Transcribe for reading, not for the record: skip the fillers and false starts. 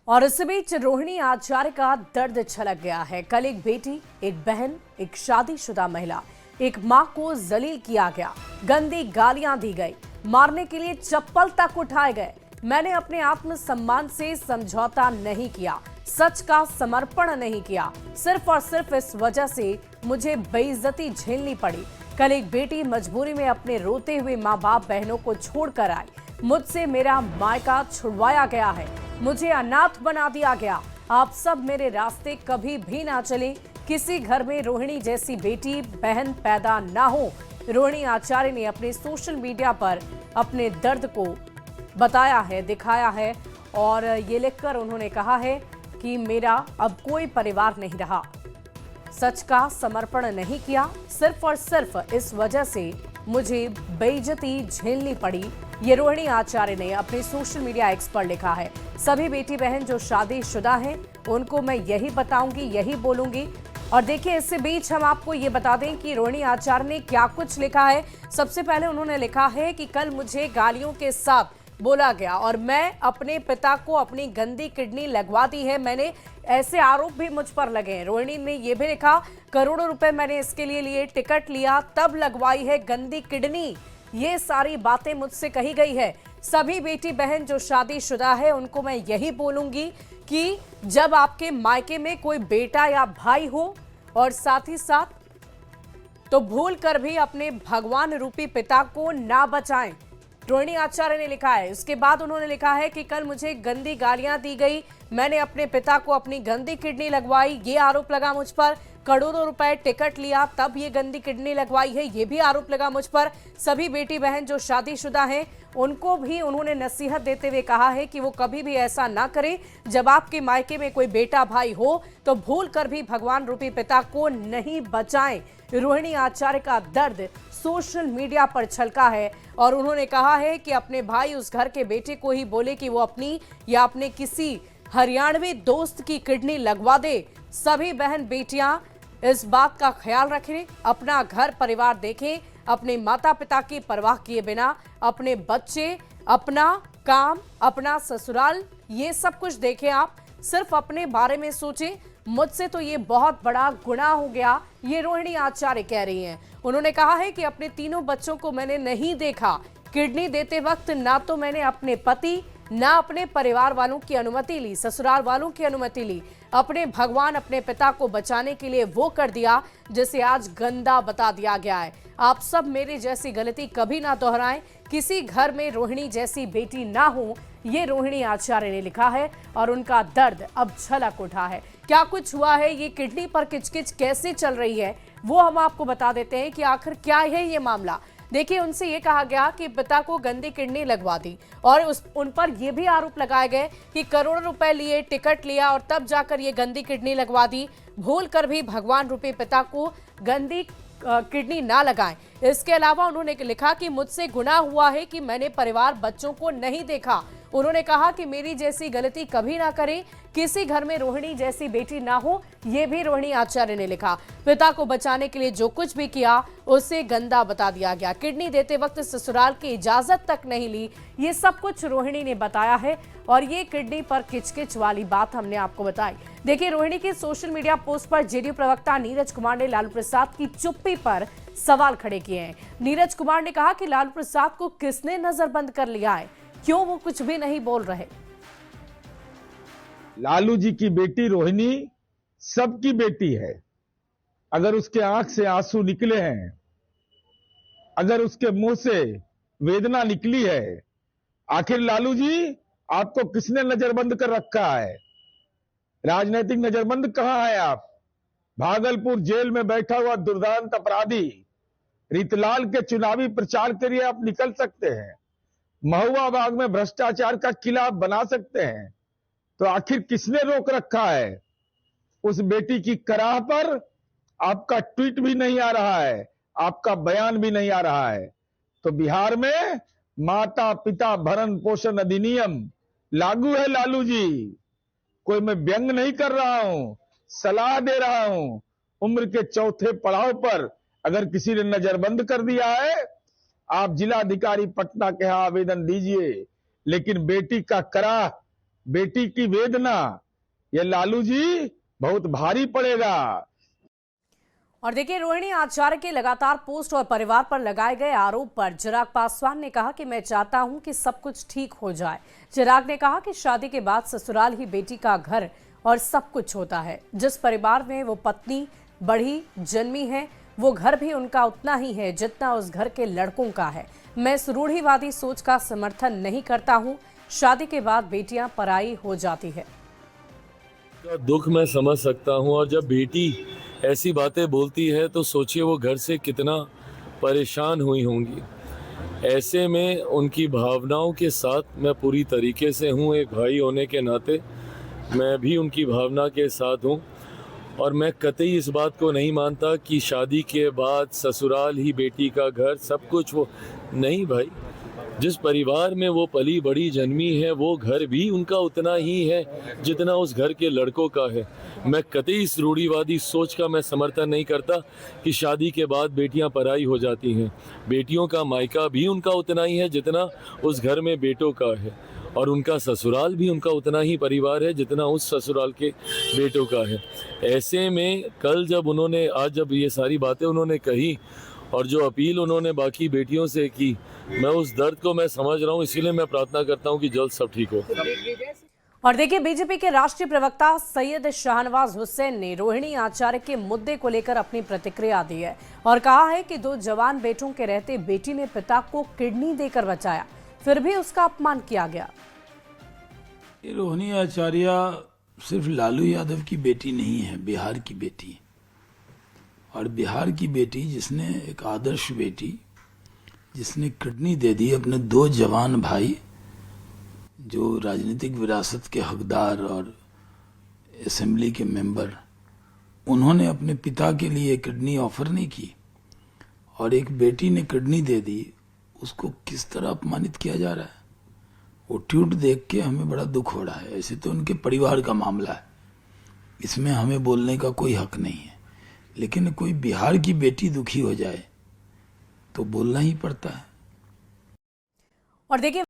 और इस बीच रोहिणी आचार्य का दर्द छलक गया है। कल एक बेटी, एक बहन, एक शादीशुदा महिला, एक मां को जलील किया गया, गंदी गालियां दी गई, मारने के लिए चप्पल तक उठाए गए। मैंने अपने आत्मसम्मान से समझौता नहीं किया, सच का समर्पण नहीं किया। सिर्फ और सिर्फ इस वजह से मुझे बेइज्जती झेलनी पड़ी। कल एक बेटी मजबूरी में अपने रोते हुए माँ बाप बहनों को छोड़कर आई। मुझसे मेरा मायका छुड़वाया गया है, मुझे अनाथ बना दिया गया। आप सब मेरे रास्ते कभी भी ना चले। किसी घर में रोहिणी जैसी बेटी बहन पैदा ना हो। रोहिणी आचार्य ने अपने सोशल मीडिया पर अपने दर्द को बताया है, दिखाया है और ये लिखकर उन्होंने कहा है कि मेरा अब कोई परिवार नहीं रहा, सच का समर्पण नहीं किया, सिर्फ और सिर्फ इस वजह से मुझे बेइज्जती झेलनी पड़ी। ये रोहिणी आचार्य ने अपने सोशल मीडिया एक्स पर लिखा है। सभी बेटी बहन जो शादीशुदा हैं उनको मैं यही बताऊंगी, यही बोलूंगी। और देखिए, इससे बीच हम आपको ये बता दें कि रोहिणी आचार्य ने क्या कुछ लिखा है। सबसे पहले उन्होंने लिखा है कि कल मुझे गालियों के साथ बोला गया और मैं अपने पिता को अपनी गंदी किडनी लगवा दी है। मैंने ऐसे आरोप भी मुझ पर लगे हैं। रोहिणी ने यह भी लिखा, करोड़ों रुपए मैंने इसके लिए टिकट लिया, तब लगवाई है गंदी किडनी। ये सारी बातें मुझसे कही गई है। सभी बेटी बहन जो शादीशुदा है उनको मैं यही बोलूंगी कि जब आपके मायके में कोई बेटा या भाई हो और साथ ही साथ तो भूल कर भी अपने भगवान रूपी पिता को ना बचाएं। रोहिणी आचार्य ने लिखा है। इसके बाद उन्होंने लिखा है कि कल मुझे गंदी गालियां दी गई, मैंने अपने पिता को अपनी गंदी किडनी लगवाई, ये आरोप लगा मुझ पर। करोड़ों रुपए टिकट लिया, तब ये गंदी किडनी लगवाई है, ये भी आरोप लगा मुझ पर। सभी बेटी बहन जो शादीशुदा हैं उनको भी उन्होंने नसीहत देते हुए कहा है कि वो कभी भी ऐसा ना करें। जब आपके मायके में कोई बेटा भाई हो तो भूल कर भी भगवान रूपी पिता को नहीं बचाएं। रोहिणी आचार्य का दर्द सोशल मीडिया पर छलका है और उन्होंने कहा है कि अपने भाई उस घर के बेटे को ही बोले कि वो अपनी या अपने किसी हरियाणवी दोस्त की किडनी लगवा दे। सभी बहन बेटियां इस बात का ख्याल रखें, अपना घर परिवार देखें, अपने माता पिता की परवाह किए बिना अपने बच्चे, अपना काम, अपना ससुराल, ये सब कुछ देखें। आप सिर्फ अपने बारे में सोचें। मुझसे तो ये बहुत बड़ा गुनाह हो गया, ये रोहिणी आचार्य कह रही हैं। उन्होंने कहा है कि अपने तीनों बच्चों को मैंने नहीं देखा। किडनी देते वक्त ना तो मैंने अपने पति ना अपने परिवार वालों की अनुमति ली, ससुराल वालों की अनुमति ली। अपने भगवान, अपने पिता को बचाने के लिए वो कर दिया जिसे आज गंदा बता दिया गया है। आप सब मेरे जैसी गलती कभी ना दोहराएं। किसी घर में रोहिणी जैसी बेटी ना हो, ये रोहिणी आचार्य ने लिखा है और उनका दर्द अब छलक उठा है। क्या कुछ हुआ है, ये किडनी पर किचकिच कैसे चल रही है, वो हम आपको बता देते हैं कि आखिर क्या है ये मामला। देखिए, उनसे ये कहा गया कि पिता को गंदी किडनी लगवा दी और उन पर यह भी आरोप लगाए गए कि करोड़ों रुपए लिए, टिकट लिया और तब जाकर ये गंदी किडनी लगवा दी। भूल कर भी भगवान रूपी पिता को गंदी किडनी ना लगाएं। इसके अलावा उन्होंने लिखा कि मुझसे गुनाह हुआ है कि मैंने परिवार, बच्चों को नहीं देखा। उन्होंने कहा कि मेरी जैसी गलती कभी ना करें, किसी घर में रोहिणी जैसी बेटी ना हो, ये भी रोहिणी आचार्य ने लिखा। पिता को बचाने के लिए जो कुछ भी किया उसे गंदा बता दिया गया। किडनी देते वक्त ससुराल की इजाजत तक नहीं ली, ये सब कुछ रोहिणी ने बताया है और ये किडनी पर किचकिच वाली बात हमने आपको बताई। देखिए, रोहिणी की सोशल मीडिया पोस्ट पर जेडीयू प्रवक्ता नीरज कुमार ने लालू प्रसाद की चुप्पी पर सवाल खड़े किए हैं। नीरज कुमार ने कहा कि लालू प्रसाद को किसने नजरबंद कर लिया है, क्यों वो कुछ भी नहीं बोल रहे। लालू जी की बेटी रोहिणी सबकी बेटी है। अगर उसके आंख से आंसू निकले हैं, अगर उसके मुंह से वेदना निकली है, आखिर लालू जी आपको किसने नजरबंद कर रखा है? राजनीतिक नजरबंद कहां है आप? भागलपुर जेल में बैठा हुआ दुर्दांत अपराधी रीतलाल के चुनावी प्रचार के लिए आप निकल सकते हैं, महुआ बाग में भ्रष्टाचार का किला आप बना सकते हैं, तो आखिर किसने रोक रखा है? उस बेटी की कराह पर आपका ट्वीट भी नहीं आ रहा है, आपका बयान भी नहीं आ रहा है। तो बिहार में माता पिता भरण पोषण अधिनियम लागू है लालू जी। कोई मैं व्यंग नहीं कर रहा हूं, सलाह दे रहा हूं। उम्र के चौथे पड़ाव पर अगर किसी ने नजरबंद कर दिया है, आप जिलाधिकारी पटना के यहां आवेदन दीजिए, लेकिन बेटी का कराह बेटी की वेदना ये लालू जी बहुत भारी पड़ेगा। और देखिए, रोहिणी आचार्य के लगातार पोस्ट और परिवार पर लगाए गए आरोप पर चिराग पासवान ने कहा कि मैं चाहता हूं कि सब कुछ ठीक हो जाए। चिराग ने कहा कि शादी के बाद ससुराल ही बेटी का घर और सब कुछ होता है। जिस परिवार में वो पत्नी बढ़ी जन्मी है, वो घर भी उनका उतना ही है जितना उस घर के लड़कों का है। मैं इस रूढ़िवादी सोच का समर्थन नहीं करता हूं। शादी के बाद बेटियां पराई हो जाती है। दुख मैं समझ सकता हूं, और जब बेटी ऐसी बातें बोलती है तो सोचिए वो घर से कितना परेशान हुई होंगी। ऐसे में उनकी भावनाओं के साथ मैं पूरी तरीके से हूं। एक भाई होने के नाते मैं भी उनकी भावना के साथ हूं, और मैं कतई इस बात को नहीं मानता कि शादी के बाद ससुराल ही बेटी का घर सब कुछ। वो नहीं भाई, जिस परिवार में वो पली बड़ी जन्मी है वो घर भी उनका उतना ही है जितना उस घर के लड़कों का है। मैं कतई इस रूढ़िवादी सोच का मैं समर्थन नहीं करता कि शादी के बाद बेटियां पराई हो जाती हैं। बेटियों का मायका भी उनका उतना ही है जितना उस घर में बेटों का है, और उनका ससुराल भी उनका उतना ही परिवार है जितना उस ससुराल के बेटों का है। ऐसे में कल जब उन्होंने, आज जब ये सारी बातें उन्होंने कही और जो अपील उन्होंने बाकी बेटियों से की, मैं उस दर्द को मैं समझ रहा हूँ। इसीलिए मैं प्रार्थना करता हूँ कि जल्द सब ठीक हो। और देखिए, बीजेपी के राष्ट्रीय प्रवक्ता सैयद शाहनवाज हुसैन ने रोहिणी आचार्य के मुद्दे को लेकर अपनी प्रतिक्रिया दी है और कहा है कि 2 जवान बेटों के रहते बेटी ने पिता को किडनी देकर बचाया, फिर भी उसका अपमान किया गया। रोहिणी आचार्य सिर्फ लालू यादव की बेटी नहीं है, बिहार की बेटी है। और बिहार की बेटी जिसने, एक आदर्श बेटी जिसने किडनी दे दी अपने 2 जवान भाई जो राजनीतिक विरासत के हकदार और असेंबली के मेंबर, उन्होंने अपने पिता के लिए किडनी ऑफर नहीं की, और एक बेटी ने किडनी दे दी, उसको किस तरह अपमानित किया जा रहा है। वो ट्वीट देख के हमें बड़ा दुख हो रहा है। ऐसे तो उनके परिवार का मामला है, इसमें हमें बोलने का कोई हक नहीं है, लेकिन कोई बिहार की बेटी दुखी हो जाए तो बोलना ही पड़ता है। और देखिए,